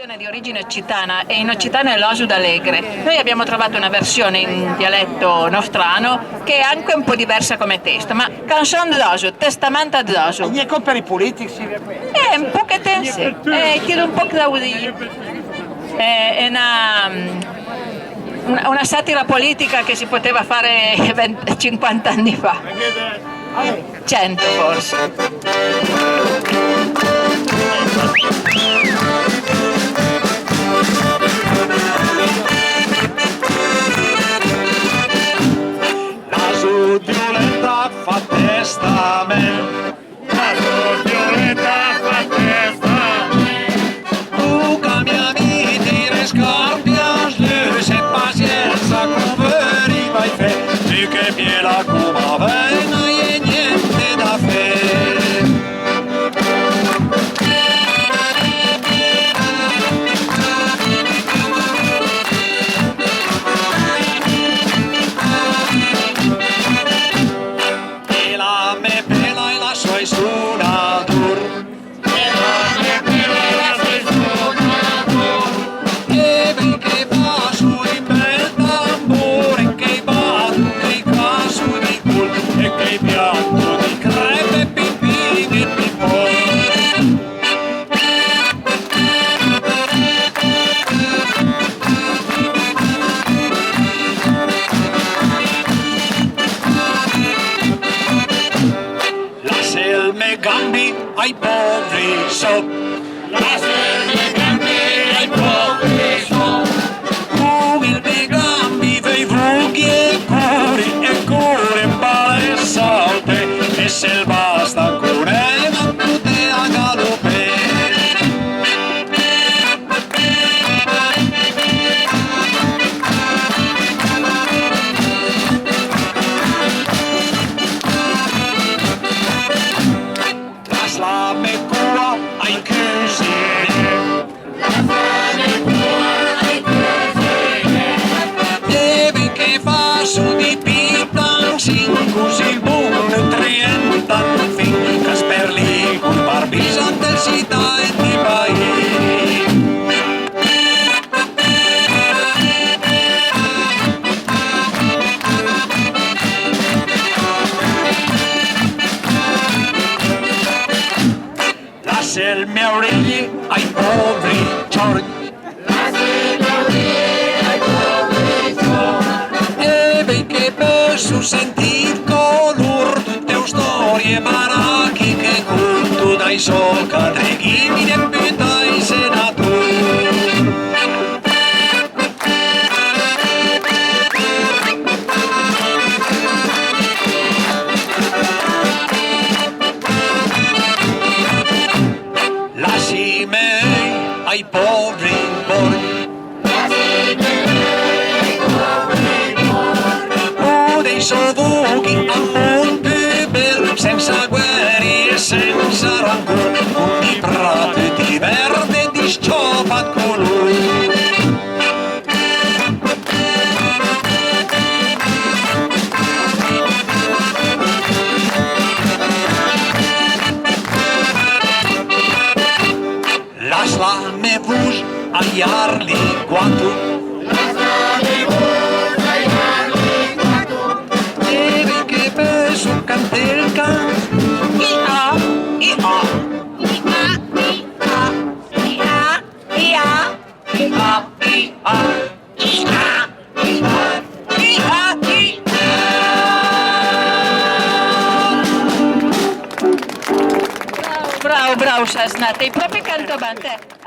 canzone di origine occitana e in occitano è l'Osu d'Allegre. Noi abbiamo trovato una versione in dialetto nostrano che è anche un po' diversa come testo, ma canzone d'Osu, testamento d'Osu. E niente per i politici. Un po' che tense, chiede un po' Claudio. È una satira politica che si poteva fare 50 anni fa. 100 forse. Violetta fa testamento, la Violetta fa testamento. Tu cambia vite scorpias, luz e pazienza come vai fe, tu che piela come vena e niente da fe. Soy suonator, e ven che va sui bel tambore, che va che va su di cul, e che piatto di crepe, pipì e pipò. Me gambi ai poveri so, me gambi ai poveri so. Con il me gambi vei vughi e cuore bale salte, e se il basta con ema tutte a galope. La me cua ai cusine, deve che fa su di pitan sin così buon trientan fin che sperli con barbisan del sita e di bai. Se il mio orecchie ai poveri giorni, e vei che posso sentir color tutte storie baracchi che conto dai sol cadreghini e putai senatori. Ai poveri borghi, o dei sovughi a Montebello, senza guerre e senza rancore, con di prato e di verde e di sciopa colore. La me vus ai arli quanto, deve che peso cantelca, ia, ia, ia, ia, ia, Bravo, bravo, Sasnate, proprio canto bante.